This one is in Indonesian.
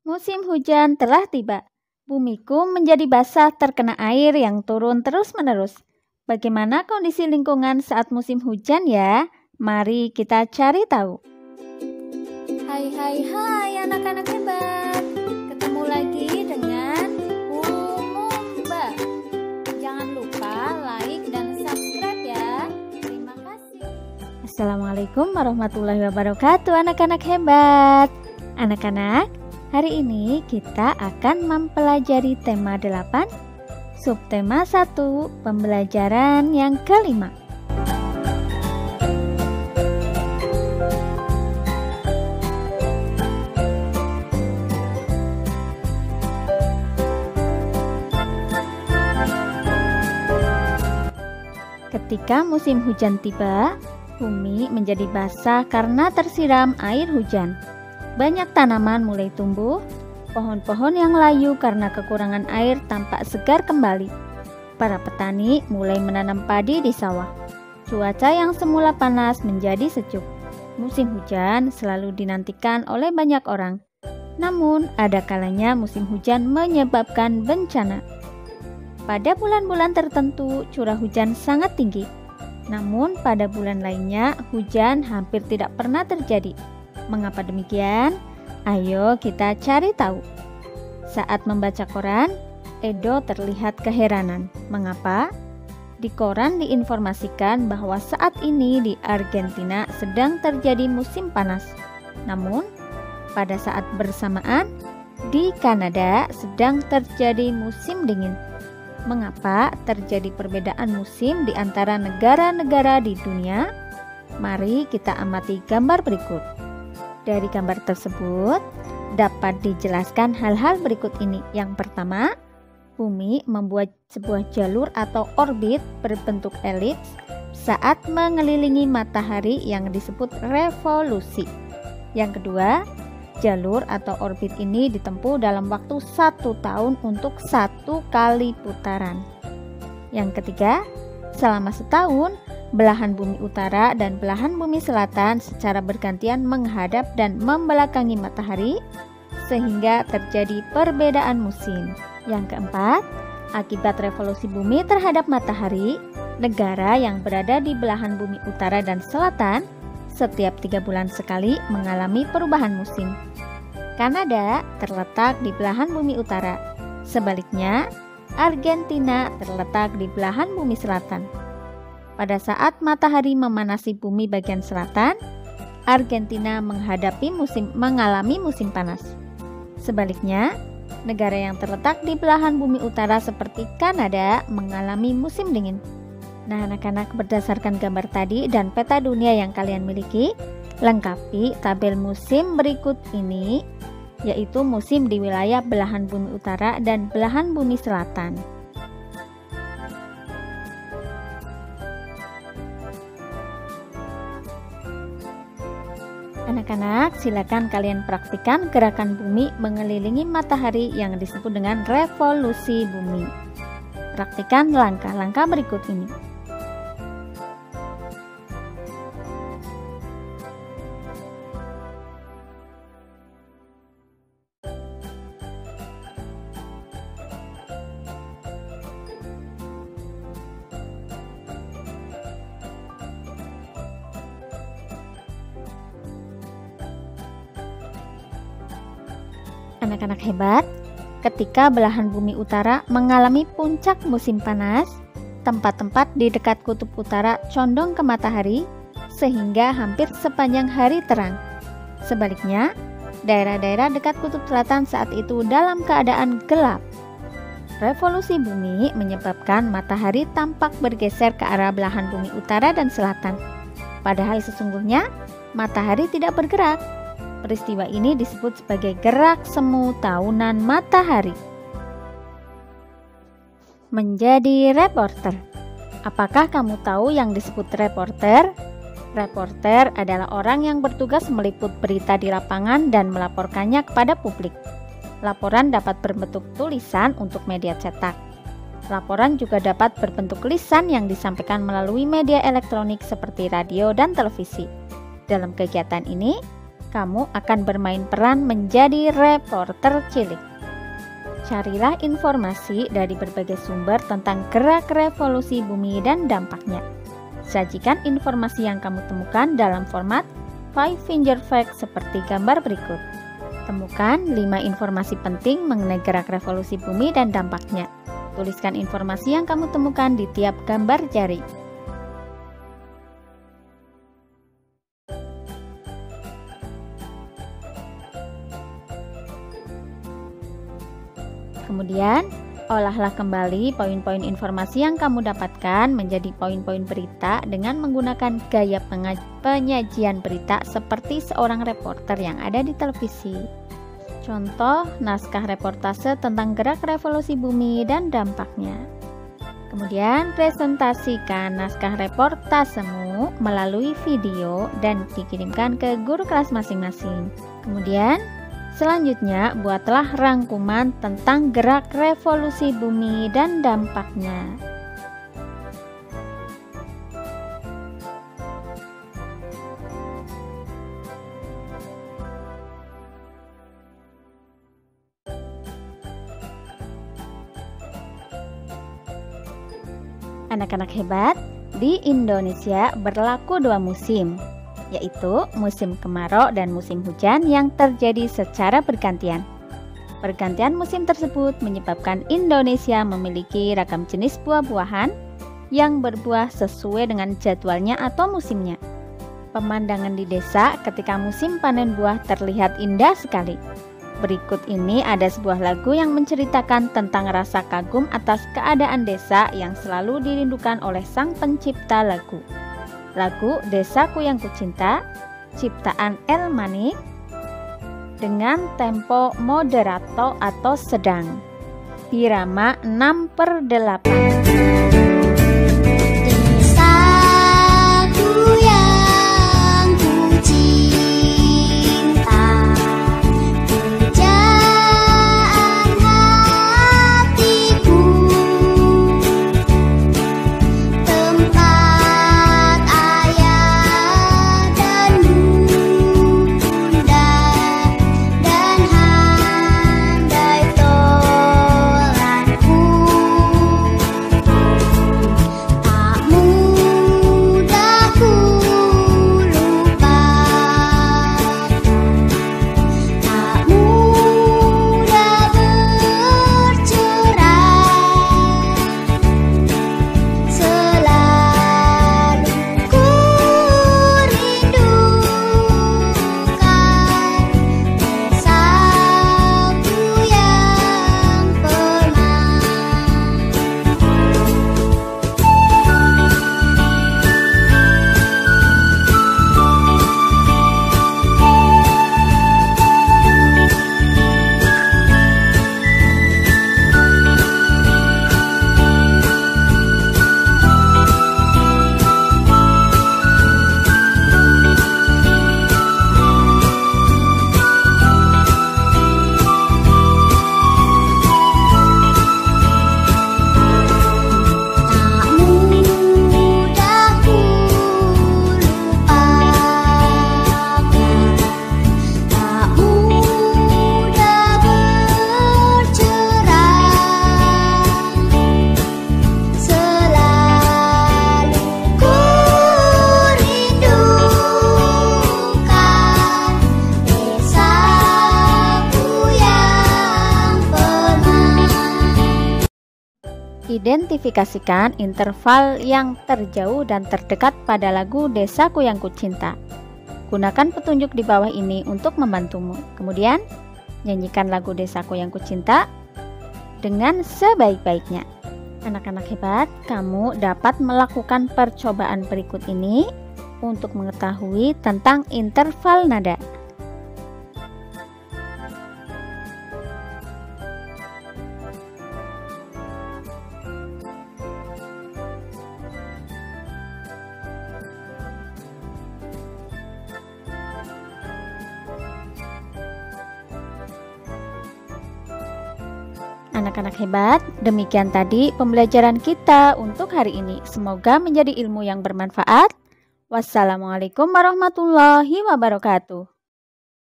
Musim hujan telah tiba. Bumiku menjadi basah terkena air yang turun terus-menerus. Bagaimana kondisi lingkungan saat musim hujan ya? Mari kita cari tahu. Hai anak-anak hebat. Ketemu lagi dengan Umumba. Jangan lupa like dan subscribe ya. Terima kasih. Assalamualaikum warahmatullahi wabarakatuh anak-anak hebat. Anak-anak, hari ini kita akan mempelajari tema 8, subtema 1, pembelajaran yang kelima. Ketika musim hujan tiba, bumi menjadi basah karena tersiram air hujan. Banyak tanaman mulai tumbuh, pohon-pohon yang layu karena kekurangan air tampak segar kembali. Para petani mulai menanam padi di sawah. Cuaca yang semula panas menjadi sejuk. Musim hujan selalu dinantikan oleh banyak orang. Namun, ada kalanya musim hujan menyebabkan bencana. Pada bulan-bulan tertentu, curah hujan sangat tinggi. Namun, pada bulan lainnya, hujan hampir tidak pernah terjadi. Mengapa demikian? Ayo kita cari tahu. Saat membaca koran, Edo terlihat keheranan. Mengapa? Di koran diinformasikan bahwa saat ini di Argentina sedang terjadi musim panas. Namun, pada saat bersamaan, di Kanada sedang terjadi musim dingin. Mengapa terjadi perbedaan musim di antara negara-negara di dunia? Mari kita amati gambar berikut. Dari gambar tersebut dapat dijelaskan hal-hal berikut ini. Yang pertama, bumi membuat sebuah jalur atau orbit berbentuk elips saat mengelilingi matahari yang disebut revolusi. Yang kedua, jalur atau orbit ini ditempuh dalam waktu 1 tahun untuk 1 kali putaran. Yang ketiga, selama setahun, belahan bumi utara dan belahan bumi selatan secara bergantian menghadap dan membelakangi matahari, sehingga terjadi perbedaan musim. Yang keempat, akibat revolusi bumi terhadap matahari, negara yang berada di belahan bumi utara dan selatan setiap 3 bulan sekali mengalami perubahan musim. Kanada terletak di belahan bumi utara. Sebaliknya, Argentina terletak di belahan bumi selatan. Pada saat matahari memanasi bumi bagian selatan, Argentina mengalami musim panas. Sebaliknya, negara yang terletak di belahan bumi utara seperti Kanada mengalami musim dingin. Nah, anak-anak, berdasarkan gambar tadi dan peta dunia yang kalian miliki, lengkapi tabel musim berikut ini, yaitu musim di wilayah belahan bumi utara dan belahan bumi selatan. Anak-anak, silakan kalian praktikkan gerakan bumi mengelilingi matahari yang disebut dengan revolusi bumi. Praktikkan langkah-langkah berikut ini. Anak-anak hebat, ketika belahan bumi utara mengalami puncak musim panas, tempat-tempat di dekat kutub utara condong ke matahari sehingga hampir sepanjang hari terang. Sebaliknya, daerah-daerah dekat kutub selatan saat itu dalam keadaan gelap. Revolusi bumi menyebabkan matahari tampak bergeser ke arah belahan bumi utara dan selatan. Padahal sesungguhnya matahari tidak bergerak. Peristiwa ini disebut sebagai gerak semu tahunan matahari. Menjadi reporter. Apakah kamu tahu yang disebut reporter? Reporter adalah orang yang bertugas meliput berita di lapangan dan melaporkannya kepada publik. Laporan dapat berbentuk tulisan untuk media cetak. Laporan juga dapat berbentuk lisan yang disampaikan melalui media elektronik seperti radio dan televisi. Dalam kegiatan ini, kamu akan bermain peran menjadi reporter cilik. Carilah informasi dari berbagai sumber tentang gerak revolusi bumi dan dampaknya. Sajikan informasi yang kamu temukan dalam format 5 finger fact seperti gambar berikut. Temukan 5 informasi penting mengenai gerak revolusi bumi dan dampaknya. Tuliskan informasi yang kamu temukan di tiap gambar jari. Kemudian, olahlah kembali poin-poin informasi yang kamu dapatkan menjadi poin-poin berita dengan menggunakan gaya penyajian berita seperti seorang reporter yang ada di televisi. Contoh, naskah reportase tentang gerak revolusi bumi dan dampaknya. Kemudian, presentasikan naskah reportasemu melalui video dan dikirimkan ke guru kelas masing-masing. Kemudian, selanjutnya, buatlah rangkuman tentang gerak revolusi bumi dan dampaknya. Anak-anak hebat, di Indonesia berlaku 2 musim, yaitu musim kemarau dan musim hujan yang terjadi secara bergantian. Pergantian musim tersebut menyebabkan Indonesia memiliki ragam jenis buah-buahan yang berbuah sesuai dengan jadwalnya atau musimnya. Pemandangan di desa ketika musim panen buah terlihat indah sekali. Berikut ini ada sebuah lagu yang menceritakan tentang rasa kagum atas keadaan desa yang selalu dirindukan oleh sang pencipta lagu. Lagu Desaku Yang Kucinta, ciptaan El Manik, dengan tempo moderato atau sedang, irama 6/8. Identifikasikan interval yang terjauh dan terdekat pada lagu Desaku Yang Kucinta. Gunakan petunjuk di bawah ini untuk membantumu. Kemudian, nyanyikan lagu Desaku Yang Kucinta dengan sebaik-baiknya. Anak-anak hebat, kamu dapat melakukan percobaan berikut ini untuk mengetahui tentang interval nada. Anak-anak hebat, demikian tadi pembelajaran kita untuk hari ini. Semoga menjadi ilmu yang bermanfaat. Wassalamualaikum warahmatullahi wabarakatuh.